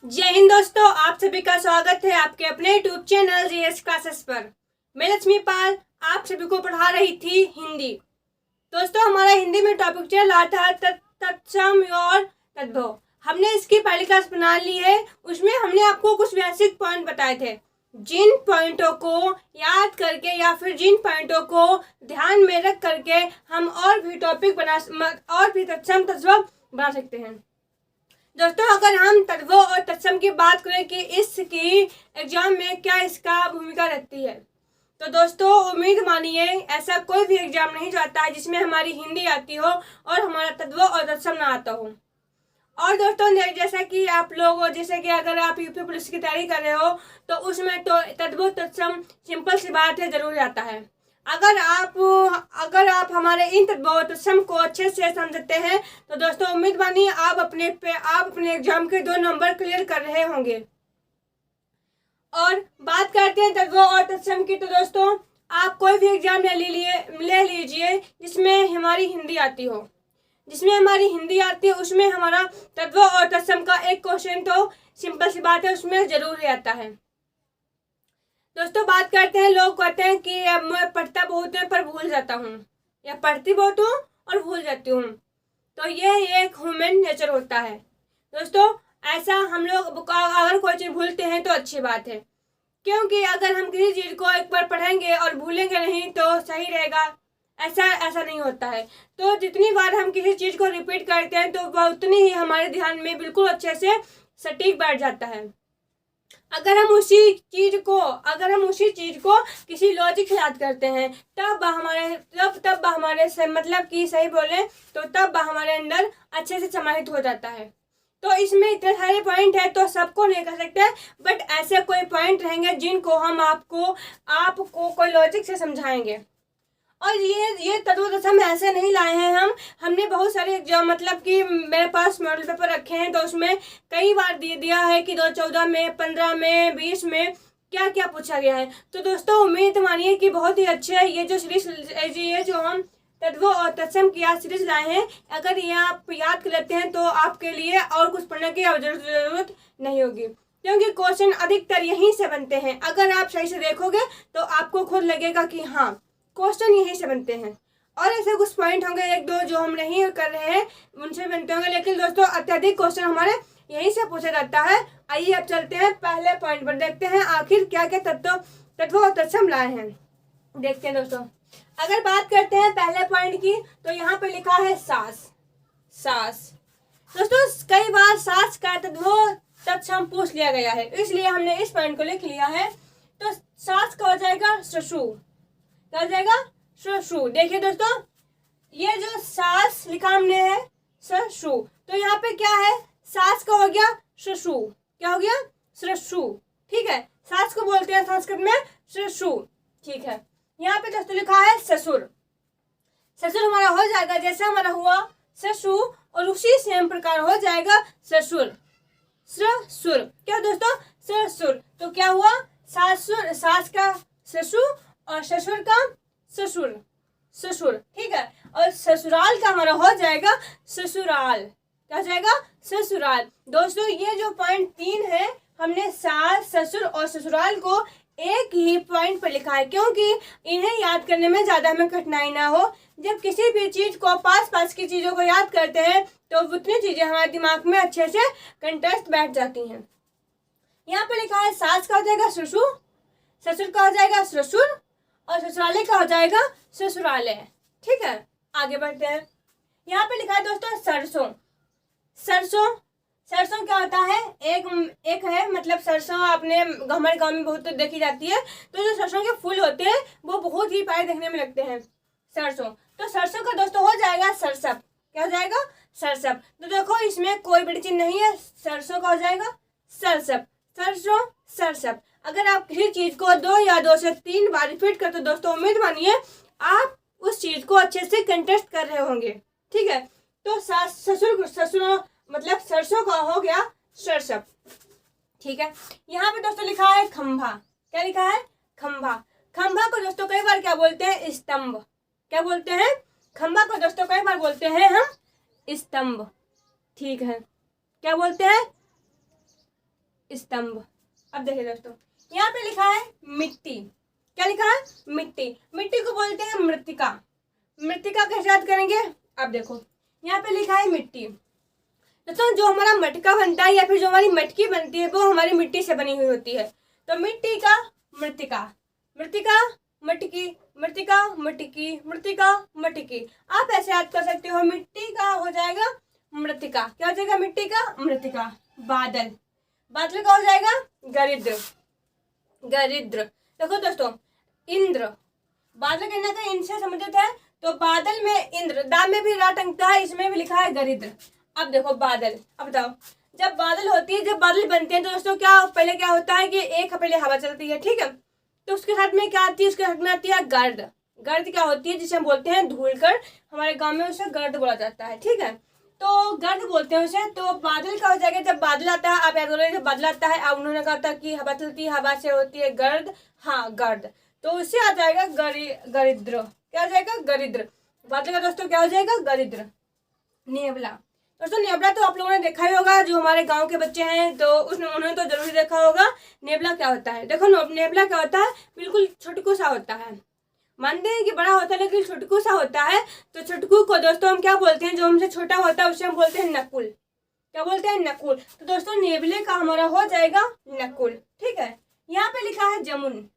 जय हिंद दोस्तों, आप सभी का स्वागत है आपके अपने यूट्यूब चैनल जीएस क्लासेस पर। मैं लक्ष्मी पाल आप सभी को पढ़ा रही थी हिंदी। दोस्तों, हमारा हिंदी में टॉपिक चल रहा था तत्सम और तद्भव। हमने इसकी पहली क्लास बना ली है। उसमें हमने आपको कुछ बेसिक पॉइंट बताए थे, जिन पॉइंटों को याद करके या फिर जिन पॉइंटों को ध्यान में रख करके हम और भी टॉपिक और भी तत्सम तद्भव बना सकते हैं। दोस्तों, अगर हम तद्भव और तत्सम की बात करें कि इसकी एग्जाम में क्या इसका भूमिका रहती है, तो दोस्तों उम्मीद मानिए ऐसा कोई भी एग्जाम नहीं जाता है जिसमें हमारी हिंदी आती हो और हमारा तद्भव और तत्सम ना आता हो। और दोस्तों, जैसा कि आप लोग जैसे कि अगर आप यूपी पुलिस की तैयारी कर रहे हो तो उसमें तो तद्भव तत्सम सिंपल सी बात है, जरूर आता है। अगर आप हमारे इन तद्भव तत्सम को अच्छे से समझते हैं तो दोस्तों उम्मीद मानिए आप अपने एग्जाम के 2 नंबर क्लियर कर रहे होंगे। और बात करते हैं तद्भव और तत्सम की, तो दोस्तों आप कोई भी एग्जाम ले लीजिए जिसमें हमारी हिंदी आती हो। उसमें हमारा तद्भव और तत्सम का एक क्वेश्चन तो सिंपल सी बात है उसमें जरूर ही आता है। दोस्तों, बात करते हैं, लोग कहते हैं कि मैं पढ़ता बहुत है पर भूल जाता हूँ, या पढ़ती बहुत हूँ और भूल जाती हूँ। तो ये एक ह्यूमन नेचर होता है। दोस्तों, ऐसा हम लोग अगर कोई चीज़ भूलते हैं तो अच्छी बात है, क्योंकि अगर हम किसी चीज़ को एक बार पढ़ेंगे और भूलेंगे नहीं तो सही रहेगा, ऐसा नहीं होता है। तो जितनी बार हम किसी चीज़ को रिपीट करते हैं तो वह उतनी ही हमारे ध्यान में बिल्कुल अच्छे से सटीक बैठ जाता है। अगर हम उसी चीज को किसी लॉजिक से याद करते हैं तब हमारे से मतलब कि सही बोले तो तब हमारे अंदर अच्छे से समाहित हो जाता है। तो इसमें इतने सारे पॉइंट है तो सबको नहीं कर सकते, बट ऐसे कोई पॉइंट रहेंगे जिनको हम आपको कोई लॉजिक से समझाएंगे। और ये तद्भव तत्सम ऐसे नहीं लाए हैं हमने बहुत सारे एग्जाम मतलब कि मेरे पास मॉडल पेपर रखे हैं तो उसमें कई बार दिया है कि 2014 में, 15 में, 20 में क्या क्या पूछा गया है। तो दोस्तों उम्मीद मानिए कि बहुत ही अच्छे है ये जो हम तद्भव और तत्सम की आज सीरीज लाए हैं। अगर ये आप याद कर लेते हैं तो आपके लिए और कुछ पढ़ने की जरूरत नहीं होगी, क्योंकि क्वेश्चन अधिकतर यहीं से बनते हैं। अगर आप सही से देखोगे तो आपको खुद लगेगा कि हाँ क्वेश्चन यहीं से बनते हैं। और ऐसे कुछ पॉइंट होंगे एक दो जो हम नहीं कर रहे हैं उनसे बनते होंगे, लेकिन दोस्तों अत्यधिक क्वेश्चन हमारे यहीं से पूछा जाता है। आइए अब चलते हैं पहले पॉइंट पर, देखते हैं आखिर क्या क्या तत्व और तत्सम लाए हैं। देखते हैं दोस्तों, अगर बात करते हैं पहले पॉइंट की तो यहाँ पे लिखा है सास। दोस्तों कई बार सास का तत्व तत्सम पूछ लिया गया है, इसलिए हमने इस पॉइंट को लिख लिया है। तो सास का हो जाएगा ससुर, क्या हो जाएगा ससुर। देखिए दोस्तों, ये जो सास लिखा हमने है ससुर, तो यहाँ पे क्या है, सास का हो गया ससुर, क्या हो गया ससुर, ठीक है। सास को बोलते हैं संस्कृत में ससुर, ठीक है। यहाँ पे दोस्तों लिखा है ससुर हमारा हो जाएगा जैसा हमारा हुआ ससुर, और उसी सेम प्रकार हो जाएगा ससुर, क्या दोस्तों ससुर। तो क्या हुआ, सास का ससुर और ससुर का ससुर, ठीक है। और ससुराल का हमारा हो जाएगा ससुराल, क्या हो जाएगा ससुराल। दोस्तों ये जो पॉइंट 3 है हमने सास, ससुर और ससुराल को एक ही पॉइंट पर लिखा है, क्योंकि इन्हें याद करने में ज्यादा हमें कठिनाई ना हो। जब किसी भी चीज को पास की चीजों को याद करते हैं तो उतनी चीजें हमारे दिमाग में अच्छे से कंटेस्ट बैठ जाती हैं। यहाँ पे लिखा है सास का हो जाएगा ससुर, ससुर का हो जाएगा ससुर और ससुराले का हो जाएगा ससुरालय, ठीक है। आगे बढ़ते हैं, यहाँ पे लिखा है दोस्तों सरसों क्या होता है, एक है मतलब सरसों आपने हमारे गांव में बहुत देखी जाती है। तो जो सरसों के फूल होते हैं वो बहुत ही प्यारे देखने में लगते हैं, सरसों। तो सरसों का दोस्तों हो जाएगा सरसप, क्या हो जाएगा सरसप। तो देखो इसमें कोई बड़ी चीज नहीं है, सरसों का हो जाएगा सरसप, सरसप। अगर आप किसी चीज को 2 या 2 से 3 बार रिपीट करते दोस्तों उम्मीद मानिए आप उस चीज को अच्छे से कंटेस्ट कर रहे होंगे, ठीक है। तो ससुर मतलब सरसों का हो गया सरसप, ठीक है। यहाँ पे दोस्तों लिखा है खंभा, क्या लिखा है खंभा को दोस्तों कई बार क्या बोलते हैं स्तंभ, क्या बोलते हैं खंभा को दोस्तों कई बार बोलते हैं हम स्तंभ, ठीक है। क्या बोलते हैं स्तंभ। अब देखिए दोस्तों, यहाँ पे लिखा है मिट्टी। क्या लिखा है? मिट्टी। मिट्टी को बोलते हैं मृत्तिका। मृत्तिका कैसे याद करेंगे? अब देखो, यहाँ पे लिखा है मिट्टी। दोस्तों जो हमारा मटका बनता है या फिर जो हमारी मटकी बनती है वो हमारी मिट्टी से बनी हुई होती है। तो मिट्टी का मृत्तिका, मृत्तिका मटकी, मृत्तिका मटकी, मृत्तिका मटकी। आप ऐसे याद कर सकते हो, मिट्टी का हो जाएगा मृत्तिका। क्या हो जाएगा? मिट्टी का मृत्तिका। बादल, बादल का हो जाएगा गरिद्र, गरिद्र। देखो दोस्तों, इंद्र, बादल कहना था इंद्र से संबंधित है, तो बादल में इंद्र, दा में भी रा टंगता है, इसमें भी लिखा है गरिद्र। अब देखो बादल, अब बताओ, जब बादल होती है, जब बादल बनते हैं तो दोस्तों क्या पहले क्या होता है कि एक पहले हवा चलती है, ठीक है, तो उसके साथ में क्या आती है? उसके साथ में आती है गर्द। गर्द क्या होती है? जिसे हम बोलते हैं धूलकर, हमारे गांव में उसे गर्द बोला जाता है, ठीक है, तो गर्द बोलते हैं उसे। तो बादल का हो जाएगा, जब बादल आता है, आप याद करोगे जब बादल आता है, अब उन्होंने कहा था कि हवा चलती है, हवा से होती है गर्द, हाँ गर्द, तो उससे आ जाएगा गरिद्र। क्या आ जाएगा? गरिद्र। बादल का दोस्तों क्या हो जाएगा? गरिद्र। नेवला, दोस्तों नेवला तो आप लोगों ने देखा ही होगा, जो हमारे गांव के बच्चे हैं तो उन्होंने तो जरूर देखा होगा। नेवला क्या होता है? देखो नेवला क्या होता है? बिल्कुल छोटकू सा होता है। मानते हैं कि बड़ा होता है लेकिन छोटकू सा होता है। तो छोटकू को दोस्तों हम क्या बोलते हैं? जो हमसे छोटा होता है उसे हम बोलते हैं नकुल। क्या बोलते हैं? नकुल। तो दोस्तों नेवले का हमारा हो जाएगा नकुल, ठीक है। यहाँ पे लिखा है जमुन।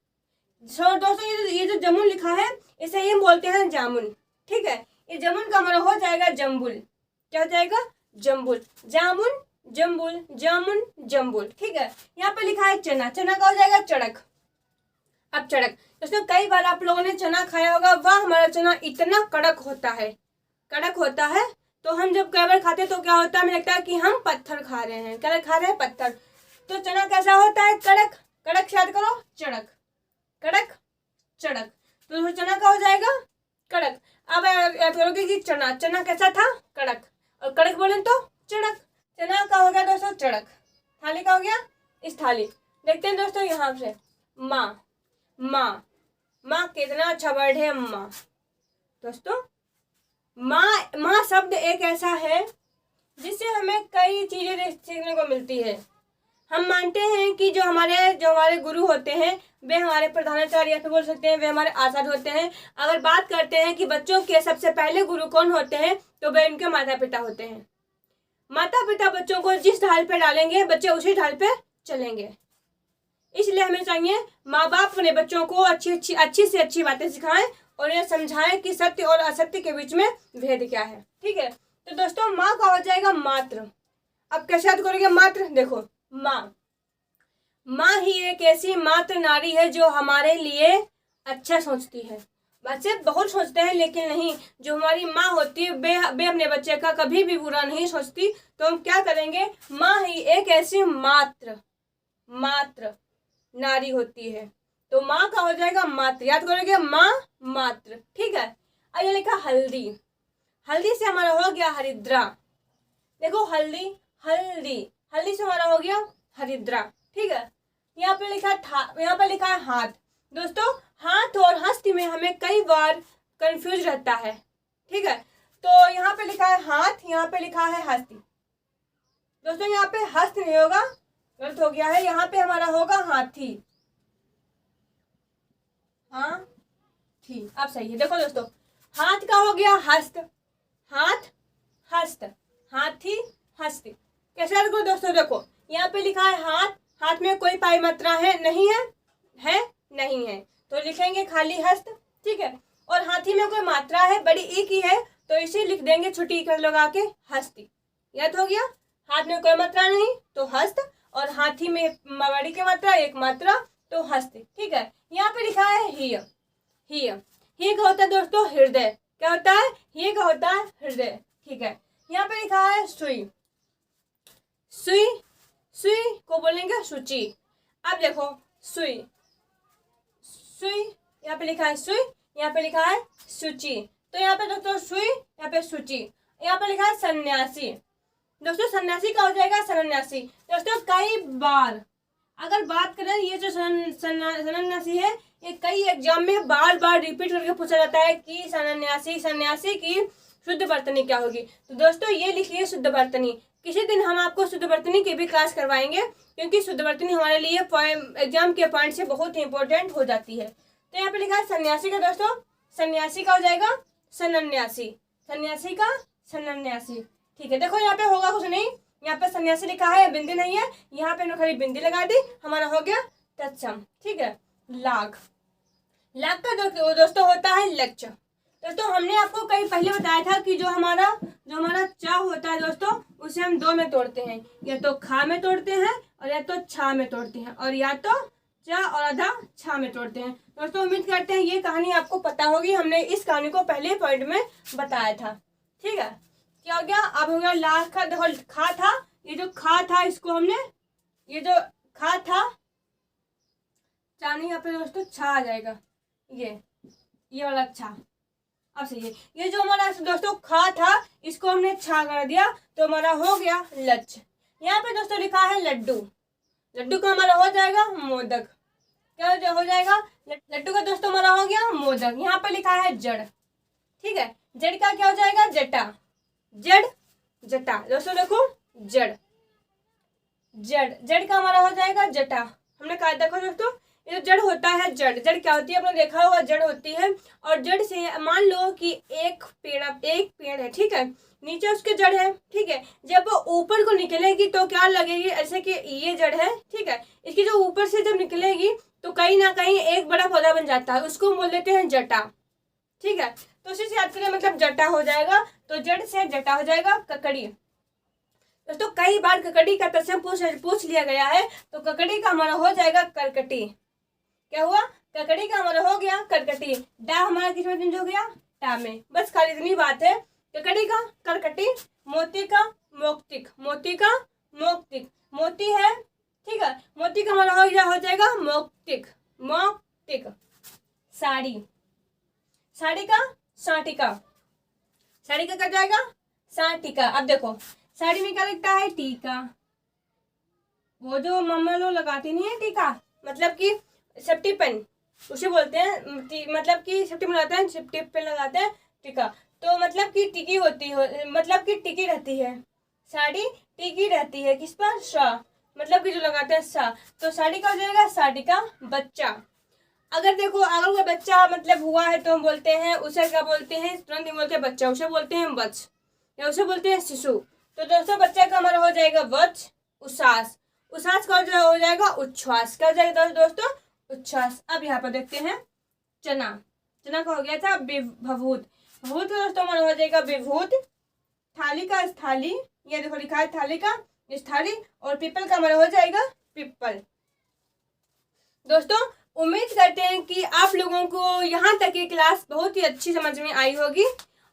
दोस्तों ये जो जमुन लिखा है इसे ही हम बोलते हैं जामुन, ठीक है। ये जमुन का हमारा हो जाएगा जम्बुल। क्या हो जाएगा? जम्बुल। जामुन, जम्बुल, जामुन, जम्बुल, ठीक है। यहाँ पे लिखा है चना। चना का हो जाएगा चड़क। अब चड़क, दोस्तों कई बार आप लोगों ने चना खाया होगा, वाह हमारा चना इतना कड़क होता है, कड़क होता है। तो हम जब कई बार खाते तो क्या होता है? हमें लगता है कि हम पत्थर खा रहे हैं। क्या खा रहे हैं? पत्थर। तो चना कैसा होता है? कड़क। कड़क से याद करो, चड़क, कड़क, चड़क। तो चना का हो जाएगा कड़क। अब याद करोगे कि चना, चना कैसा था? कड़क, और कड़क बोले तो चड़क। चना का हो गया दोस्तों चड़क। थाली का हो गया इस थाली। देखते हैं दोस्तों यहाँ से, माँ, माँ, माँ कितना अच्छा वर्ड है माँ। दोस्तों माँ, माँ शब्द एक ऐसा है जिससे हमें कई चीजें सीखने को मिलती है। हम मानते हैं कि जो हमारे गुरु होते हैं वे हमारे प्रधानाचार्य या फिर बोल सकते हैं वे हमारे आचार्य होते हैं। अगर बात करते हैं कि बच्चों के सबसे पहले गुरु कौन होते हैं तो वे उनके माता पिता होते हैं। माता पिता बच्चों को जिस ढाल पे डालेंगे बच्चे उसी ढाल पे चलेंगे। इसलिए हमें चाहिए माँ बाप अपने बच्चों को अच्छी से अच्छी बातें सिखाएं और उन्हें समझाएं कि सत्य और असत्य के बीच में भेद क्या है, ठीक है। तो दोस्तों माँ का हो जाएगा मात्र। अब कैसे याद करोगे मात्र? देखो माँ, माँ ही एक ऐसी मात्र नारी है जो हमारे लिए अच्छा सोचती है। बच्चे बहुत सोचते हैं लेकिन नहीं, जो हमारी माँ होती है वे अपने बच्चे का कभी भी बुरा नहीं सोचती। तो हम क्या करेंगे? माँ ही एक ऐसी मात्र नारी होती है। तो माँ का हो जाएगा मात्र। याद करोगे माँ मात्र, ठीक है। अब ये लिखा हल्दी। हल्दी से हमारा हो गया हरिद्रा। देखो हल्दी, हल्दी, हल्दी से हमारा हो गया हरिद्रा, ठीक है। यहाँ पे लिखा है हाथ। दोस्तों हाथ और हस्त में हमें कई बार कंफ्यूज रहता है, ठीक है। तो यहाँ पे लिखा है हाथ, यहाँ पे लिखा है हस्ती। दोस्तों यहाँ पे हस्त नहीं होगा, गलत हो गया है। यहाँ पे हमारा होगा हाथी, हाथी। अब सही है। देखो दोस्तों हाथ का हो गया हस्त, हाथ हस्त, हाथी हस्ती। कैसे याद करो दोस्तों? देखो यहाँ पे लिखा है हाथ, हाथ में कोई पाई मात्रा है नहीं है, है नहीं है, तो लिखेंगे खाली हस्त, ठीक है। और हाथी में कोई मात्रा है, बड़ी ई की है, तो इसे लिख देंगे छोटी ई लगा के हस्ती। याद हो गया? हाथ में कोई मात्रा नहीं तो हस्त, और हाथी में बड़ी की मात्रा एक मात्रा तो हस्ती, ठीक है। यहाँ पे लिखा है हिय। हिय, हिय का होता है दोस्तों हृदय। क्या होता है? हिय का होता है हृदय, ठीक है। यहाँ पे लिखा है सुई। सुई, सुई को बोलेंगे सूची। अब देखो सुई, सुई, यहाँ पे लिखा है सुई, यहाँ पे लिखा है सूची। तो यहाँ पे दोस्तों सुई, यहाँ पे सूची। यहाँ पे लिखा है सन्यासी। दोस्तों सन्यासी का हो जाएगा सन्यासी। दोस्तों कई बार अगर बात करें, ये जो सन्यासी है ये कई एग्जाम में बार बार रिपीट करके पूछा जाता है कि सन्यासी, सन्यासी की शुद्ध वर्तनी क्या होगी। तो दोस्तों ये लिखिए शुद्ध वर्तनी। किसी दिन हम आपको शुद्ध वर्तनी की भी क्लास करवाएंगे, क्योंकि शुद्ध वर्तनी हमारे लिए एग्जाम के पॉइंट से बहुत ही इंपॉर्टेंट हो जाती है। तो यहाँ पे लिखा है सन्यासी का। दोस्तों सन्यासी का हो जाएगा सन्यासी, सन्यासी का सन्यासी। ठीक है, देखो यहाँ पे होगा कुछ नहीं, यहाँ पे सन्यासी लिखा है, बिंदी नहीं है, यहाँ पे खाली बिंदी लगा दी, हमारा हो गया तत्सम। ठीक है, लाख, लाख का दोस्तों होता है लक्ष्य। दोस्तों हमने आपको कहीं पहले बताया था कि जो हमारा चा होता है दोस्तों, उसे हम दो में तोड़ते हैं, या तो खा में तोड़ते हैं और या तो छा में तोड़ते हैं, और या तो चा और आधा छा में तोड़ते हैं। दोस्तों उम्मीद करते हैं ये कहानी आपको पता होगी, हमने इस कहानी को पहले पॉइंट में बताया था। ठीक है, क्या हो गया, अब हो गया लाख का। देखो खा था, ये जो खा था इसको हमने, ये जो खा था चा नहीं, यहाँ पे दोस्तों छा आ जाएगा, ये वाला छा। अब सही है, ये जो हमारा दोस्तों खा था इसको हमने छा कर दिया, तो हमारा हो गया लक्ष्य। यहाँ पे दोस्तों लिखा है लड्डू, लड्डू का हमारा हो जाएगा मोदक। क्या हो जाएगा, लड्डू का दोस्तों हमारा हो गया मोदक। यहाँ पे लिखा है जड़। ठीक है, जड़ का क्या हो जाएगा जटा, जड़ जटा। दोस्तों देखो जड़, जड़ का हमारा हो जाएगा जटा। हमने कहा देखो दोस्तों, ये जड़ होता है, जड़ क्या होती है आपने देखा होगा, जड़ होती है। और जड़ से मान लो कि एक पेड़ है, ठीक है, नीचे उसके जड़ है। ठीक है, जब वो ऊपर को निकलेगी तो क्या लगेगी, ऐसे कि ये जड़ है। ठीक है, इसकी जो ऊपर से जब निकलेगी तो कहीं ना कहीं एक बड़ा पौधा बन जाता है, उसको बोल देते हैं जटा। ठीक है, तो उसी से याद करें, मतलब जटा हो जाएगा, तो जड़ से जटा हो जाएगा ककड़ी। दोस्तों कई बार ककड़ी का प्रश्न पूछ लिया गया है, तो ककड़ी का हमारा हो जाएगा करकटी। क्या हुआ, ककड़ी का हमारा हो गया करकटी। डा हमारा किस में चेंज हो गया, टा में। बस खाली इतनी बात है, ककड़ी का करकटी, मोती का मोक्तिक, मोती का मोक्तिक, मोती है। ठीक है, मोती का हमारा हो जाएगा मोक्तिक, मोक्तिक। साड़ी, साड़ी का साटिका, साड़ी का क्या जाएगा साटिका। अब देखो साड़ी में क्या लिखता है टीका, वो जो मम्मा लोग लगाती नहीं है टीका, मतलब कि सेफ्टी पेन उसे बोलते हैं, मतलब कि सेफ्टी पेन लगाते हैं, सेफ्टी पेन लगाते हैं टीका। तो मतलब कि टिकी होती है, मतलब कि टिकी रहती है, साड़ी टिकी रहती है किस पर, सा, मतलब कि जो लगाते हैं सा। तो साड़ी का हो जाएगा साटिका। बच्चा, अगर देखो अगर कोई बच्चा मतलब हुआ है तो हम बोलते हैं उसे क्या बोलते हैं, तुरंत नहीं बोलते बच्चा, उसे बोलते हैं बच्च, या उसे बोलते हैं शिशु। तो दोस्तों बच्चा का हमारा हो जाएगा वच। उसास, उसास का हो जाएगा उच्छ्वास। क्या हो जाएगा दोस्तों, उच्छ्वास। अब यहाँ पर देखते हैं चना, चना का हो गया था भभूत, भभूत का दोस्तों हमारा हो जाएगा विभूत। थाली का स्थाली, ये देखो लिखा है थाली का स्थाली। और पीपल का हमारा हो जाएगा पिप्पल। दोस्तों उम्मीद करते हैं कि आप लोगों को यहाँ तक की क्लास बहुत ही अच्छी समझ में आई होगी,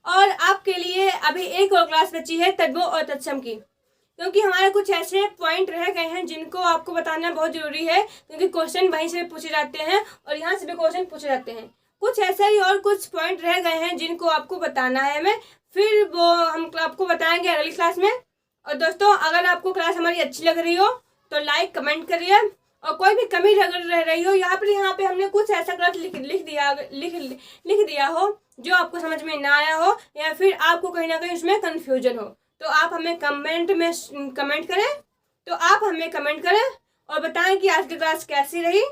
और आपके लिए अभी एक और क्लास बची है तद्भव और तत्सम की, क्योंकि हमारे कुछ ऐसे पॉइंट रह गए हैं जिनको आपको बताना बहुत जरूरी है, क्योंकि क्वेश्चन वहीं से भी पूछे जाते हैं और यहाँ से भी क्वेश्चन पूछे जाते हैं। कुछ ऐसे ही और कुछ पॉइंट रह गए हैं जिनको आपको बताना है हमें, फिर वो हम आपको बताएंगे अगली क्लास में। और दोस्तों अगर आपको क्लास हमारी अच्छी लग रही हो तो लाइक कमेंट करिए, और कोई भी कमी अगर रह रही हो यहाँ पे हमने कुछ ऐसा गलत लिख दिया हो जो आपको समझ में ना आया हो, या फिर आपको कहीं ना कहीं उसमें कंफ्यूजन हो, तो आप हमें कमेंट करें और बताएं कि आज की क्लास कैसी रही।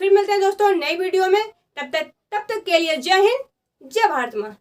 फिर मिलते हैं दोस्तों नई वीडियो में, तब तक के लिए जय हिंद, जय भारत माँ।